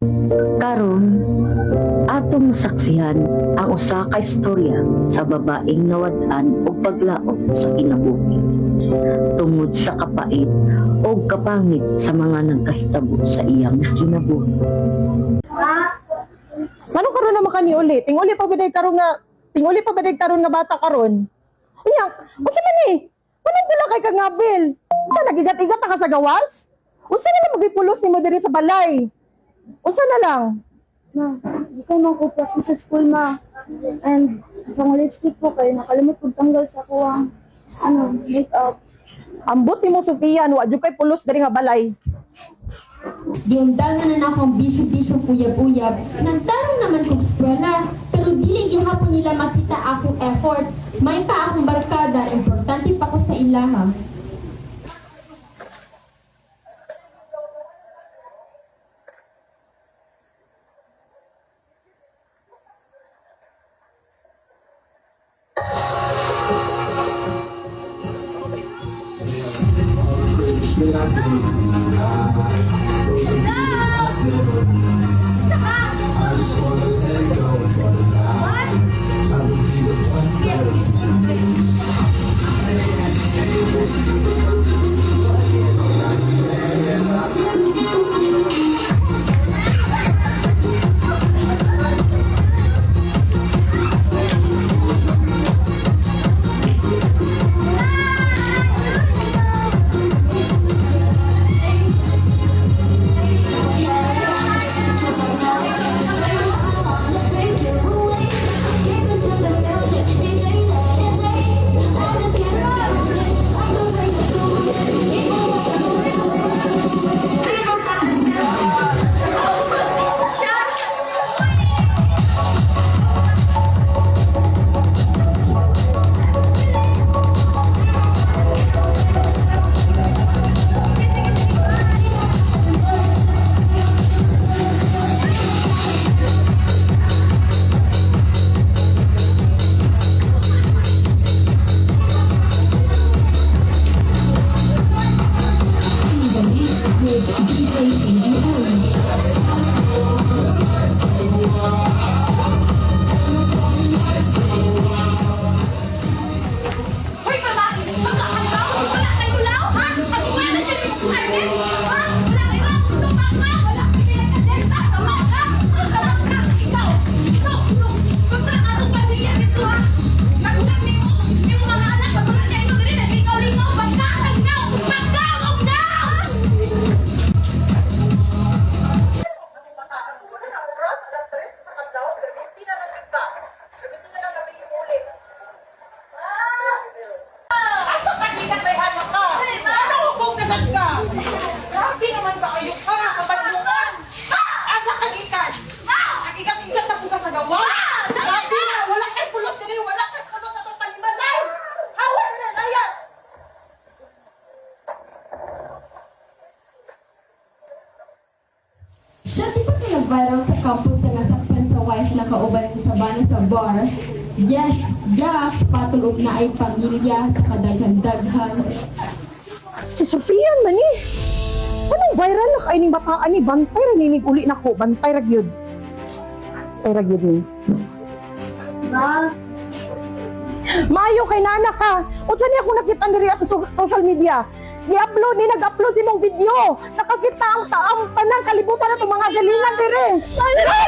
Karon, atong masaksihan ang usa ka istorya sa babaeng nawad-an og paglaot sa kinabuhi tungod sa kapait o kapangit sa mga nagkahitabo sa iyang kinabuhi. Ano karon naman kani uli? Tinguli pa baday karon nga bata karon. Unya, unsa man ni? Manong pula kay kang Abel? Unsa nagigat-igat ka sa gawas? Unsa na lang magipulos nimo diri sa balay? Unsa na lang? Ma, di ko man ko practice sa school, ma. And sa mga lipstick ko kayo, nakalimot kong tanggal sa kuwang, makeup. Ambot nimo Sofia, wa jud kay pulos diri nga balay. Giundangan na akong bisyo-bisyo uyab-uyab. Nagtarong naman kong eskwela, pero dili gihapon nila makita akong effort. May pa akong barkada, importante pa ko sa ilaha. Shit I do tonight. Those are beautiful past memories. I just wanna let go for the night. I will be the best that you need. Hoy, babae! Magkakalaw! Wala kayo law, ha? Ano ba na dyan yung sulit? Ha? Wala kayo law! Tumang ka! Wala kayo nilagkadesa! Tama ka! Alam ka! Ikaw! Ikaw! Kontra ka itong pamilya dito, ha? Nagulang niyo! Yung mga anak! Katulad niya ito rin! Ikaw-lingaw! Magkakalaw! Magkawag na! Asa ka di ka may anak ka? Ano kung kasal ka? Grabe naman ba kayo ka? Kabadluan! Asa ka gikan? Nagigat-igat na po ka sa gawa? Grabe na! Wala kay pulos diri! Wala kay pulos sa itong palimalay! Hawa na layas! Siya di ba nag-viral sa campus na nasaktan sa wife na kauban sa bana sa bar? Yes, Jax, patulog na ay pamilya sa kadaghan-daghan. Si Sofia man eh. Anong viral na kayo ning bataan ni? Bantay ra ninig uli na ko. Bantay ra gyud. Bantay ra gyud ni. Ma, Mayo kay nana ka. Unsa niya ako nakita diri sa social media? Ni-upload ni nag-upload imong video. Nakakita ang taang tanang kalibutan na itong mga galingan dire. Ano mo?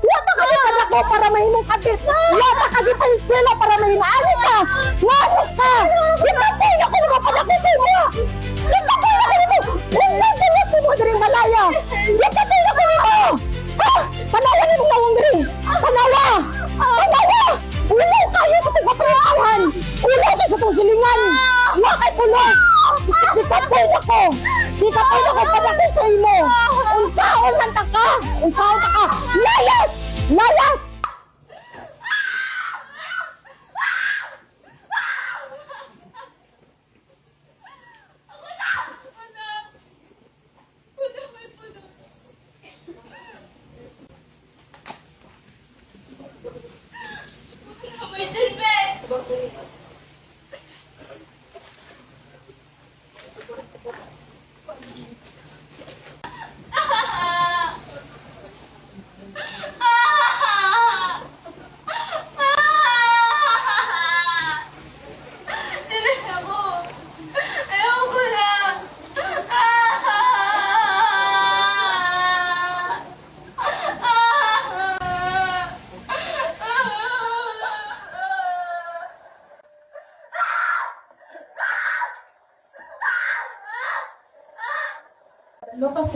Wata ka di ko para mahimong kadit. Wata ka di pa eskwela para mahinaali ka. Ngano ka? Gitapoy ako mga palakuti mo. Gitapoy ako nito. Wala dalas mo diri malaya. Gitapoy ako nito. Ha? Panawa ni mong nawang diri. Panawa. Panawa. Ulaw kayo sa tigpapresahan. Ulaw kayo sa itong silingan. Wa kay pulos. Gitapoy ako. Gitapoy ako padaki sa imo. Unsaon man ta ka. Unsaon ta ka. Layas! Layas! May silbi!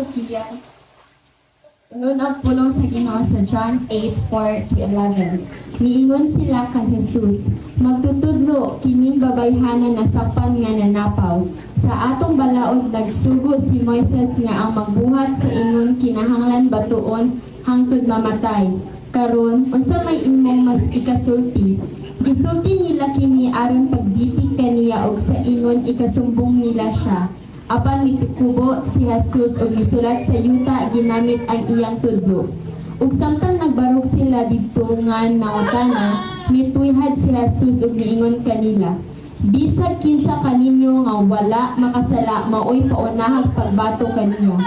Sofia. Unod ang pulong sa Ginoo sa John 8:4-11. Miingon sila kan Jesus, magtutudlo kining babayhanan na sapan nga nanapaw. Sa atong balaod nagsugo si Moises nga ang magbuhat sa ingon kinahanglan batuon hangtod mamatay. Karon unsa may imong mas ikasulti? Gisulti nila kini aron pagbitik kaniya og sa ingon ikasumbong nila siya. Apan mitikubo si Jesus og misulat sa yuta ginamit ang iyang tudlo. Ug samtang nagbarog sila didto nga nawatanan, mituyhad si Jesus ug miingon kanila, bisag kinsa kaninyo nga wala makasala maoy paunahag pagbato kaniya.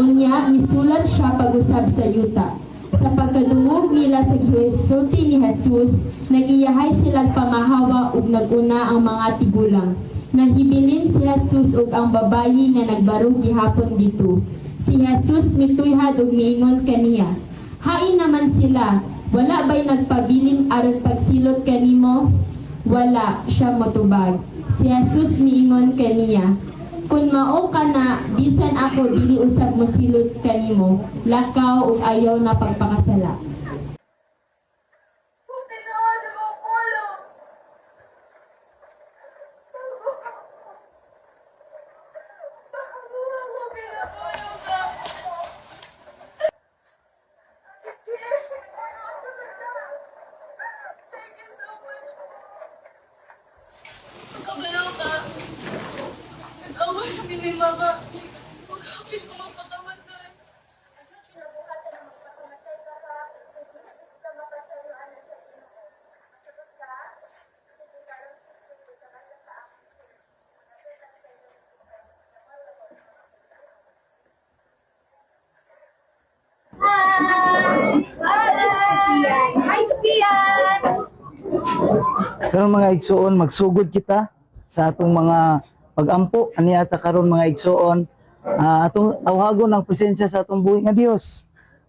Unya misulat siya pag-usab sa yuta. Sa pagkadungog nila sa gisulti ni Jesus, nagiyahay silang pamahawa ug naguna ang mga tigulang. Nahibilin si Jesus ug ang babayi nga nagbarog gihapon dito. Si Jesus mituyhad ug miingon kaniya, hain naman sila, wala ba'y nagpabilin aron pagsilot kanimo? Wala, siya motubag. Si Jesus miingon kaniya, kung mao ka na, bisan ako dili usab mo silot kanimo, lakaw ug ayaw na pagpakasala. Kabalaw ka. Nag-away kami ni Mama. Magkakapit ko magpakamatay. Hi, Sophia! Karon mga igsoon, magsugod kita sa atong mga pag-ampo aniata karon mga igsoon, atong tawhagon ang presensya sa atong buhi nga Dios.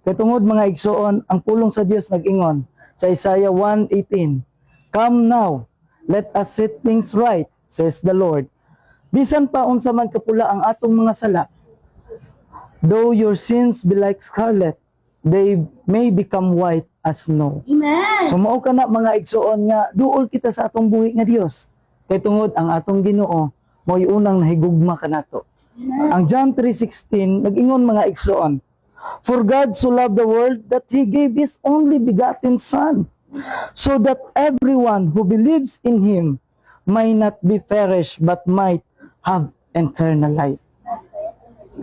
Kay tungod mga igsoon, ang pulong sa Dios nag-ingon sa Isaiah 1:18, come now, let us set things right, says the Lord. Bisan pa unsa man kapula ang atong mga sala, though your sins be like scarlet, they may become white as snow. Amen! So mao kana mga igsoon nga duol kita sa atong buhi nga Dios. Kay tungod ang atong Ginoo mo'y unang nahigugma kanato. Ang John 3:16 nag-ingon mga igsoon, for God so loved the world that He gave His only begotten Son, so that everyone who believes in Him may not be perished but might have eternal life.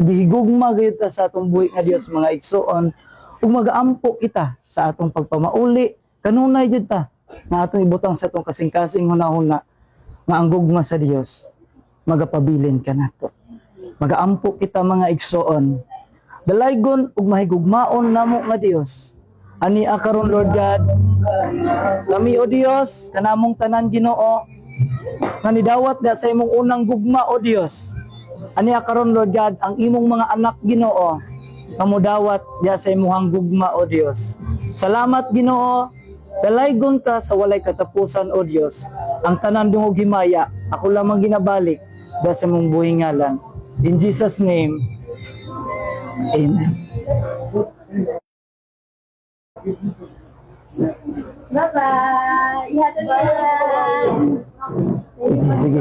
Gihigugma gayud ta sa atong buhi nga Dios mga igsoon, ug mag-ampo kita sa atong pagpamauli kanunay jud ta nga atong ibutang sa atong kasing-kasing hunahuna nga ang gugma sa Dios magapabilin kanato. Mag-aampo kita mga igsoon, dalaygon ug mahigugmaon namo nga Dios. Ani karon Lord God, kami o Dios kanamong tanan Ginoo nga nidawat da sa imong unang gugma o Dios. Ani karon Lord God, ang imong mga anak Ginoo kamudawat diya sa imong gugma o Dios. Salamat Ginoo, dalaygon ka sa walay katapusan o Dios. Ang tanan dungog himaya, ako lamang ginabalik da sa imong buhing ngalan. In Jesus name, Amen. Bye-bye! Ihatid ka Sige.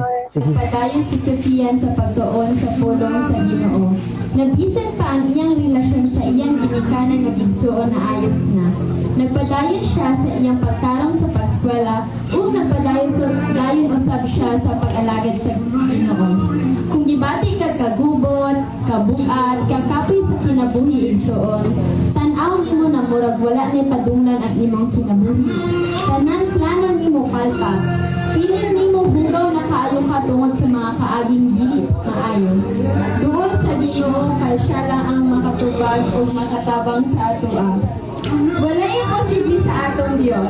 Padayon si Sofian sa pagtuon sa pulong sa Ginoo. Nabisan pa ang iyang relasyon sa iyang ginikanan nga igsuon na ayos na. Nagpadayon siya sa iyang pagtarong sa pagskwela ug nagpadayon usab siya sa pag-alagad sa Ginoo. Kung gibati ka kagubot, kabuat, kakapoy sa kinabuhi igsuon, tan-aw nimo na murag wala ni padunglan ang imong kinabuhi. Tanan plano nimo palpak. Pilit nimo bugaw na kaayo ka tungod sa mga kaaging dili maayo. Tungod sa Ginoo kay siya lang ang makatubag o makatabang sa atoa. Wala imposible sa atong Dios.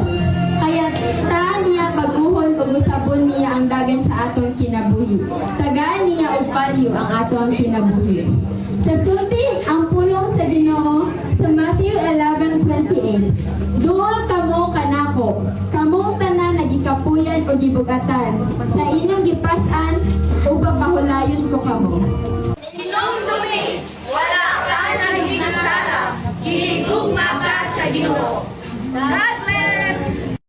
Kaya ta niya pagbuhon ug usabon niya ang dagan sa atong kinabuhi. Tagaan niya og palyo ang atong kinabuhi. Sa sulti ang pulong sa Ginoo sa Matthew 11:28. Duol kamo kanako, kamong tanan nagikapuyan o gibugatan, sa inyong gipas-an o papahulayon ko kamo.